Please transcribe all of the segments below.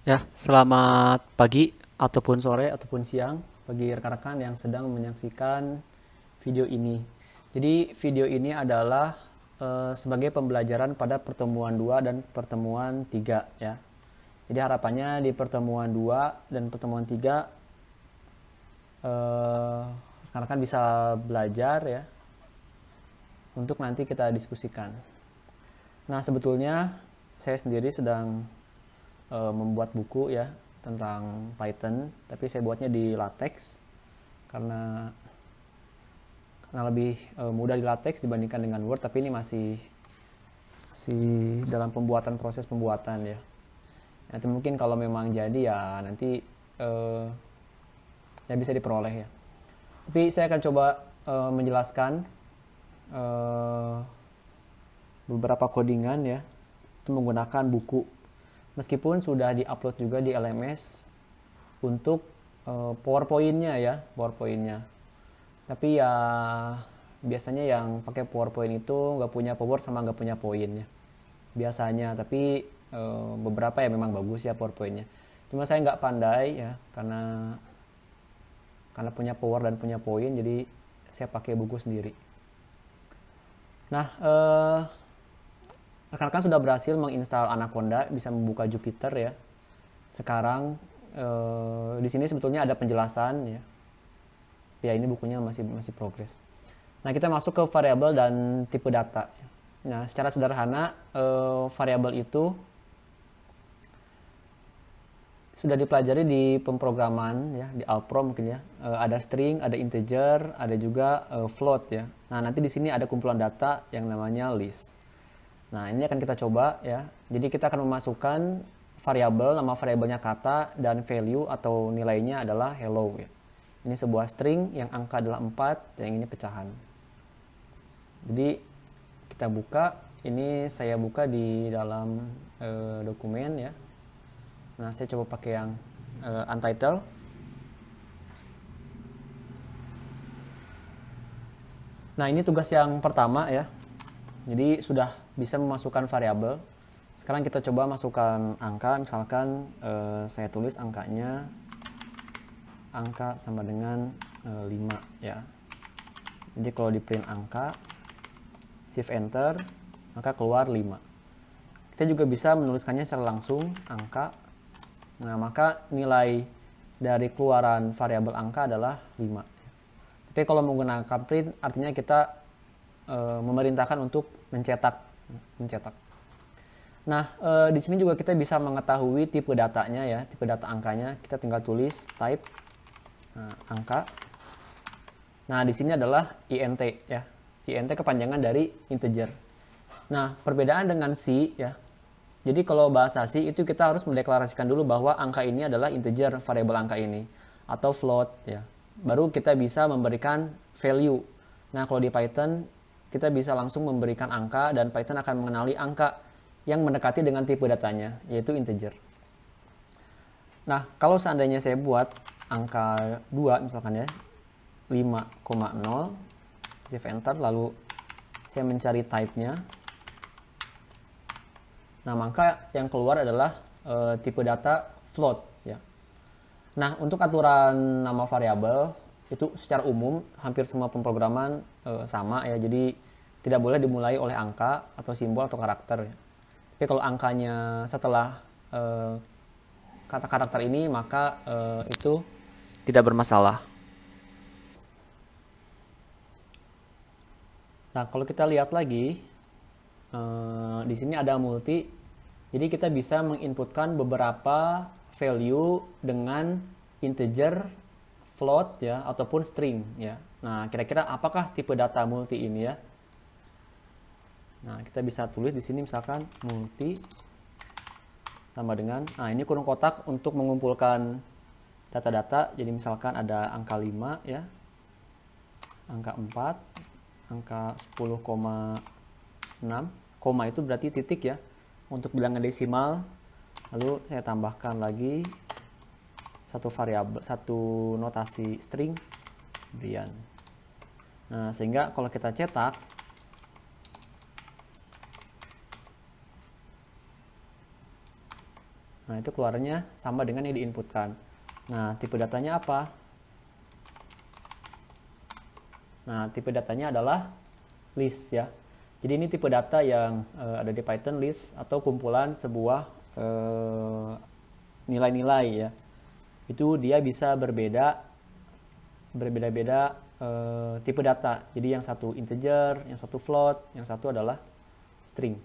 Ya, selamat pagi ataupun sore ataupun siang bagi rekan-rekan yang sedang menyaksikan video ini. Jadi video ini adalah sebagai pembelajaran pada pertemuan 2 dan pertemuan 3 ya. Jadi harapannya di pertemuan 2 dan pertemuan 3 rekan-rekan bisa belajar ya untuk nanti kita diskusikan. Nah, sebetulnya saya sendiri sedang membuat buku ya tentang Python, tapi saya buatnya di LaTeX karena lebih mudah di LaTeX dibandingkan dengan Word, tapi ini masih dalam proses pembuatan ya. Nanti mungkin kalau memang jadi ya nanti ya bisa diperoleh ya. Tapi saya akan coba menjelaskan beberapa codingan ya itu menggunakan buku. Meskipun sudah diupload juga di LMS untuk PowerPoint-nya ya, PowerPoint-nya. Tapi ya biasanya yang pakai PowerPoint itu nggak punya power sama nggak punya poinnya. Biasanya, tapi beberapa ya memang bagus ya PowerPoint-nya. Cuma saya nggak pandai ya, karena punya power dan punya poin, jadi saya pakai buku sendiri. Nah, rekan-rekan sudah berhasil menginstal Anaconda, bisa membuka Jupyter ya. Sekarang di sini sebetulnya ada penjelasan ya. Ya ini bukunya masih progres. Nah, kita masuk ke variabel dan tipe data. Nah, secara sederhana variabel itu sudah dipelajari di pemrograman ya, di Alpro mungkin ya. Ada string, ada integer, ada juga float ya. Nah, nanti di sini ada kumpulan data yang namanya list. Nah, ini akan kita coba ya. Jadi kita akan memasukkan variabel, nama variabelnya kata, dan value atau nilainya adalah hello ya. Ini sebuah string yang angka adalah 4, yang ini pecahan. Jadi kita buka, ini saya buka di dalam dokumen ya. Nah, saya coba pakai yang untitled. Nah, ini tugas yang pertama ya. Jadi sudah bisa memasukkan variabel. Sekarang kita coba masukkan angka, misalkan saya tulis angkanya angka sama dengan 5 ya. Jadi kalau di print angka, shift enter, maka keluar 5. Kita juga bisa menuliskannya secara langsung angka. Nah, maka nilai dari keluaran variabel angka adalah 5. Tapi kalau menggunakan print artinya kita memerintahkan untuk mencetak. Nah, di sini juga kita bisa mengetahui tipe datanya ya, tipe data angkanya. Kita tinggal tulis type angka. Nah, di sini adalah int ya. Int kepanjangan dari integer. Nah, perbedaan dengan C ya. Jadi kalau bahasa C itu kita harus mendeklarasikan dulu bahwa angka ini adalah integer, variabel angka ini, atau float ya. Baru kita bisa memberikan value. Nah, kalau di Python kita bisa langsung memberikan angka dan Python akan mengenali angka yang mendekati dengan tipe datanya, yaitu integer. Nah, kalau seandainya saya buat angka 2 misalkan ya, 5,0, shift enter, lalu saya mencari type-nya. Nah, maka yang keluar adalah tipe data float ya. Nah, untuk aturan nama variabel itu secara umum hampir semua pemrograman sama ya. Jadi tidak boleh dimulai oleh angka atau simbol atau karakter ya. Tapi kalau angkanya setelah kata karakter ini, maka itu tidak bermasalah. Nah, kalau kita lihat lagi di sini ada multi. Jadi kita bisa menginputkan beberapa value dengan integer, float ya, ataupun string ya. Nah, kira-kira apakah tipe data multi ini ya? Nah, kita bisa tulis di sini misalkan multi sama dengan, nah ini kurung kotak untuk mengumpulkan data-data. Jadi misalkan ada angka 5 ya, angka 4, angka 10,6, koma itu berarti titik ya untuk bilangan desimal. Lalu saya tambahkan lagi satu variabel, satu notasi string berian. Nah, sehingga kalau kita cetak, Nah, itu keluarnya sama dengan yang diinputkan. Nah, tipe datanya apa? Nah, tipe datanya adalah list ya. Jadi ini tipe data yang ada di Python, list atau kumpulan sebuah nilai-nilai ya. Itu dia bisa berbeda-beda tipe data. Jadi yang satu integer, yang satu float, yang satu adalah string.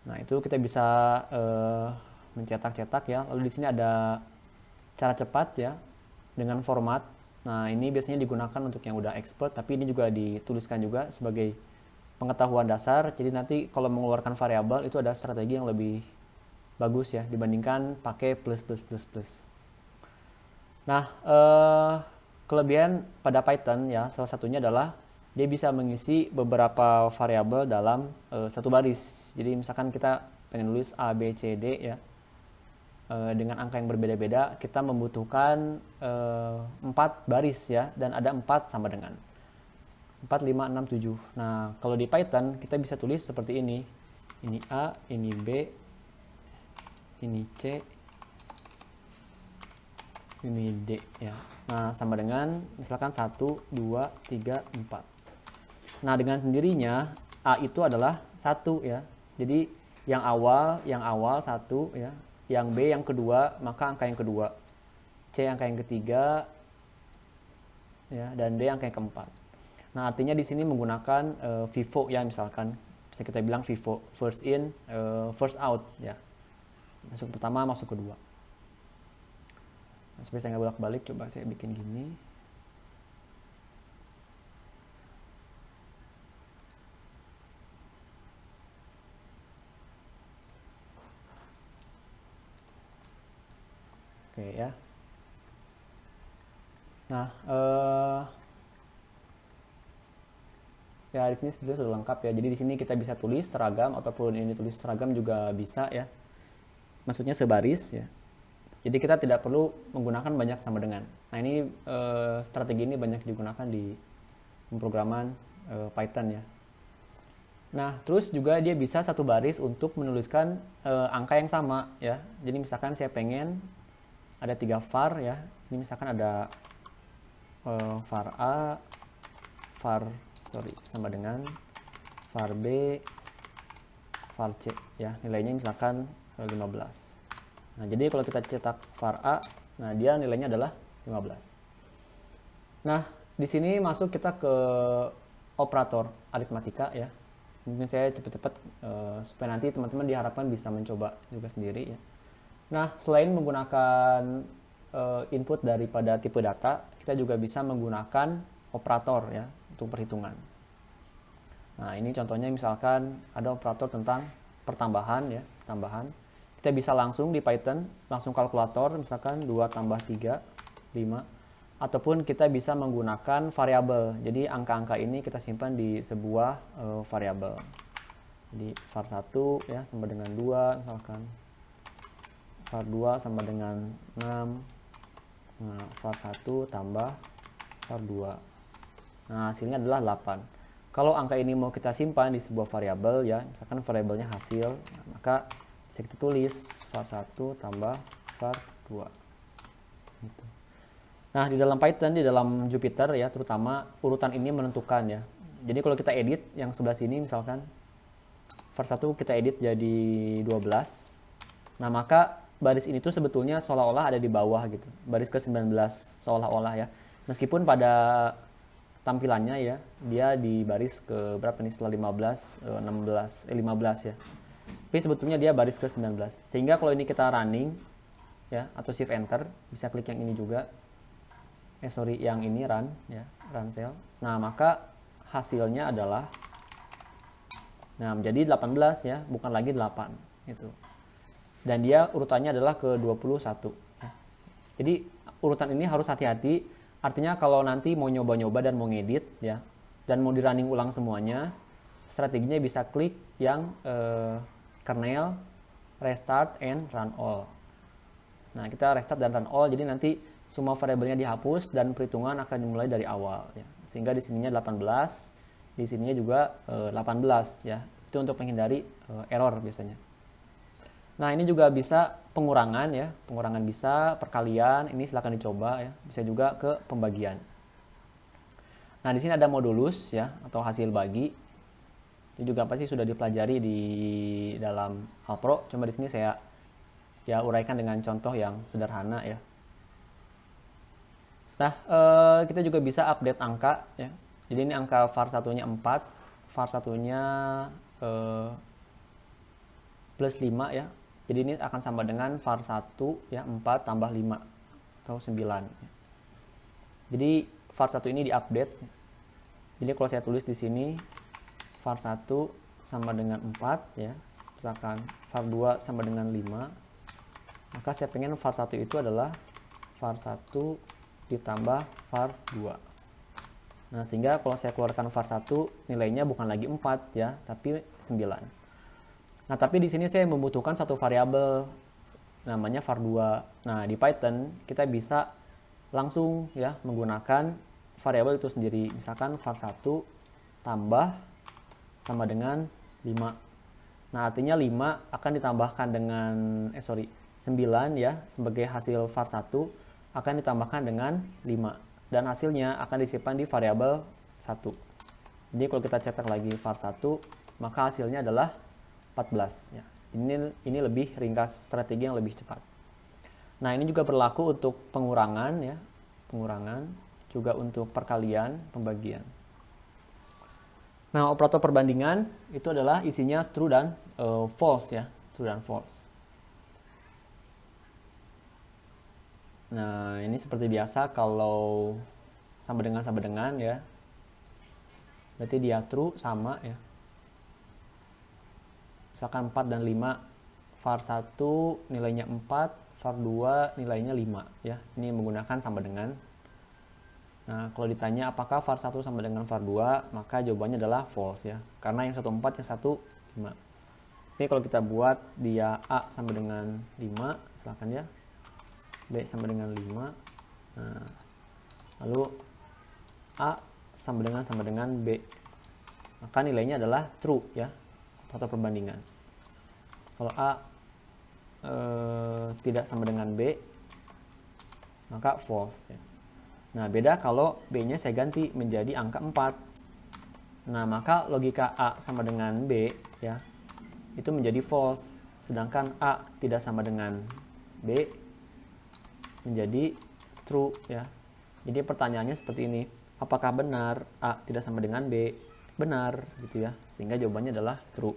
Nah, itu kita bisa mencetak-cetak ya. Lalu di sini ada cara cepat ya dengan format. Nah, ini biasanya digunakan untuk yang udah expert, tapi ini juga dituliskan juga sebagai pengetahuan dasar. Jadi nanti kalau mengeluarkan variabel itu ada strategi yang lebih bagus ya dibandingkan pakai plus plus plus plus. Nah, kelebihan pada Python ya salah satunya adalah dia bisa mengisi beberapa variabel dalam satu baris. Jadi misalkan kita pengen nulis A, B, C, D ya, dengan angka yang berbeda-beda, kita membutuhkan 4 baris ya, dan ada 4 sama dengan 4, 5, 6, 7. Nah, kalau di Python kita bisa tulis seperti ini. Ini A, ini B, ini C, ini D ya. Nah, sama dengan misalkan 1, 2, 3, 4. Nah, dengan sendirinya A itu adalah 1 ya. Jadi yang awal 1 ya. Yang B yang kedua, maka angka yang kedua. C angka yang ketiga ya, dan D angka yang keempat. Nah, artinya di sini menggunakan FIFO ya, misalkan bisa kita bilang FIFO, first in, first out ya. Masuk pertama, masuk kedua. Nah, supaya saya nggak bolak-balik, coba saya bikin gini. Oke ya. Nah, ya di sini sebetulnya sudah lengkap ya. Jadi di sini kita bisa tulis seragam ataupun ini tulis seragam juga bisa ya. Maksudnya sebaris ya. Jadi kita tidak perlu menggunakan banyak sama dengan. Nah, ini strategi ini banyak digunakan di pemrograman Python ya. Nah, terus juga dia bisa satu baris untuk menuliskan angka yang sama ya. Jadi misalkan saya pengen ada 3 var ya. Ini misalkan ada var A, sama dengan var B, var C ya. Nilainya misalkan 15. Nah, jadi kalau kita cetak var A, nah dia nilainya adalah 15. Nah, di sini masuk kita ke operator aritmatika ya. Mungkin saya cepat-cepat supaya nanti teman-teman diharapkan bisa mencoba juga sendiri ya. Nah, selain menggunakan input daripada tipe data, kita juga bisa menggunakan operator ya untuk perhitungan. Nah, ini contohnya misalkan ada operator tentang pertambahan ya, pertambahan. Kita bisa langsung di Python, langsung kalkulator, misalkan 2 tambah 3, 5. Ataupun kita bisa menggunakan variabel. Jadi angka-angka ini kita simpan di sebuah variabel. Jadi var 1 ya sama dengan 2 misalkan. var 2 sama dengan 6. Nah, var 1 tambah var 2. Nah, hasilnya adalah 8. Kalau angka ini mau kita simpan di sebuah variabel ya, misalkan variabelnya hasil, maka bisa kita tulis var 1 tambah var 2. Gitu. Nah, di dalam Python, di dalam Jupyter ya, terutama urutan ini menentukan ya. Jadi kalau kita edit yang sebelah sini misalkan var 1 kita edit jadi 12. Nah, maka baris ini tuh sebetulnya seolah-olah ada di bawah gitu. Baris ke-19 seolah-olah ya. Meskipun pada tampilannya ya, dia di baris ke berapa nih setelah 15 ya. Tapi sebetulnya dia baris ke-19. Sehingga kalau ini kita running ya atau shift enter, bisa klik yang ini juga. Yang ini run ya, run cell. Nah, maka hasilnya adalah menjadi 18 ya, bukan lagi 8 gitu. Dan dia urutannya adalah ke-21 ya. Jadi urutan ini harus hati-hati, artinya kalau nanti mau nyoba-nyoba dan mau ngedit ya dan mau di running ulang semuanya, strateginya bisa klik yang kernel restart and run all. Nah, kita restart dan run all, jadi nanti semua variabelnya dihapus dan perhitungan akan dimulai dari awal ya. Sehingga di sininya 18, di sininya juga 18 ya. Itu untuk menghindari error biasanya. Nah, ini juga bisa pengurangan ya, pengurangan bisa, perkalian, ini silahkan dicoba ya, bisa juga ke pembagian. Nah, di sini ada modulus ya, atau hasil bagi. Itu juga pasti sudah dipelajari di dalam Alpro, cuma di sini saya ya uraikan dengan contoh yang sederhana ya. Nah, kita juga bisa update angka ya. Jadi ini angka var 1-nya 4, var 1-nya plus 5 ya. Jadi ini akan sama dengan var 1 ya, 4 tambah 5 atau 9. Jadi var 1 ini diupdate. Jadi kalau saya tulis di sini var 1 sama dengan 4 ya. Misalkan var 2 sama dengan 5. Maka saya pengen var 1 itu adalah var 1 ditambah var 2. Nah, sehingga kalau saya keluarkan var 1 nilainya bukan lagi 4 ya, tapi 9. Nah, tapi di sini saya membutuhkan satu variabel namanya var 2. Nah, di Python kita bisa langsung ya menggunakan variabel itu sendiri. Misalkan var 1 tambah sama dengan 5. Nah, artinya 5 akan ditambahkan dengan 9 ya, sebagai hasil var 1 akan ditambahkan dengan 5 dan hasilnya akan disimpan di variabel 1. Jadi kalau kita cetak lagi var 1, maka hasilnya adalah 14 ya. Ini lebih ringkas, strategi yang lebih cepat. Nah, ini juga berlaku untuk pengurangan ya, pengurangan, juga untuk perkalian, pembagian. Nah, operator perbandingan itu adalah isinya true dan false ya, true dan false. Nah, ini seperti biasa kalau sama dengan ya, berarti dia true, sama ya. Misalkan 4 dan 5, var 1 nilainya 4, var 2 nilainya 5 ya. Ini menggunakan sama dengan. Nah, kalau ditanya apakah var 1 sama dengan var 2, maka jawabannya adalah false ya. Karena yang satu 4, yang satu 5. Tapi kalau kita buat dia A sama dengan 5, silakan ya. B sama dengan 5. Nah, lalu A sama dengan B. Maka nilainya adalah true ya, atau perbandingan. Kalau A tidak sama dengan B, maka false ya. Nah, beda kalau B-nya saya ganti menjadi angka 4. Nah, maka logika A sama dengan B ya, itu menjadi false. Sedangkan A tidak sama dengan B menjadi true ya. Jadi pertanyaannya seperti ini, apakah benar A tidak sama dengan B? Benar gitu ya, sehingga jawabannya adalah true.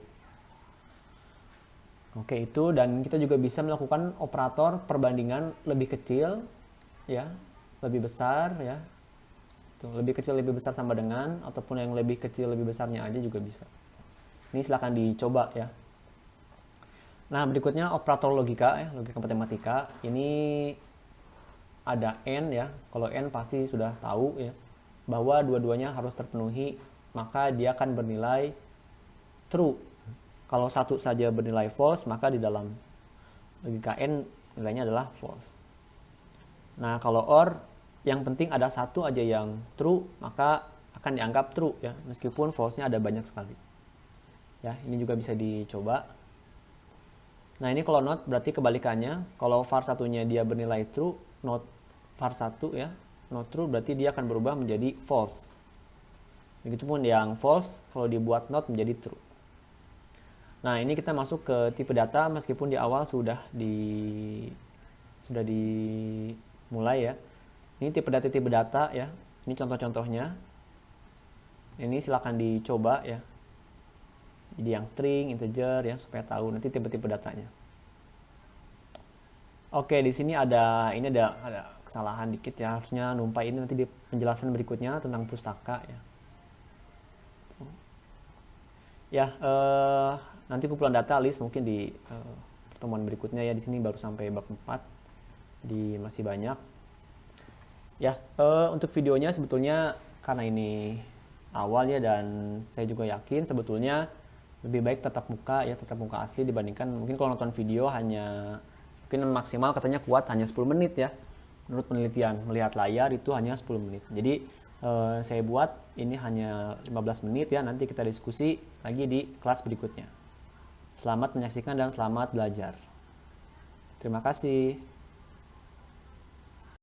Oke, itu, dan kita juga bisa melakukan operator perbandingan lebih kecil ya, lebih besar ya. Tuh, lebih kecil lebih besar sama dengan, ataupun yang lebih kecil lebih besarnya aja juga bisa. Ini silahkan dicoba ya. Nah, berikutnya operator logika ya, logika matematika. Ini ada n ya. Kalau n pasti sudah tahu ya, bahwa dua-duanya harus terpenuhi, maka dia akan bernilai true. Kalau satu saja bernilai false, maka di dalam logika n nilainya adalah false. Nah, kalau or, yang penting ada satu aja yang true, maka akan dianggap true ya, meskipun false-nya ada banyak sekali. Ya, ini juga bisa dicoba. Nah, ini kalau not berarti kebalikannya. Kalau var satunya dia bernilai true, not var 1 ya, not true berarti dia akan berubah menjadi false. Begitupun yang false kalau dibuat not menjadi true. Nah, ini kita masuk ke tipe data, meskipun di awal sudah dimulai ya. Ini tipe data ya. Ini contoh-contohnya. Ini silakan dicoba ya. Jadi yang string, integer ya, supaya tahu nanti tipe-tipe datanya. Oke, di sini ada kesalahan dikit ya. Harusnya numpai ini nanti di penjelasan berikutnya tentang pustaka ya. Ya, nanti kumpulan data list mungkin di pertemuan berikutnya ya. Di sini baru sampai bab 4. Jadi masih banyak. Ya, untuk videonya sebetulnya karena ini awal ya, dan saya juga yakin sebetulnya lebih baik tatap muka ya, tatap muka asli dibandingkan mungkin kalau nonton video hanya mungkin maksimal katanya kuat hanya 10 menit ya. Menurut penelitian, melihat layar itu hanya 10 menit. Jadi saya buat ini hanya 15 menit ya, nanti kita diskusi lagi di kelas berikutnya. Selamat menyaksikan dan selamat belajar. Terima kasih.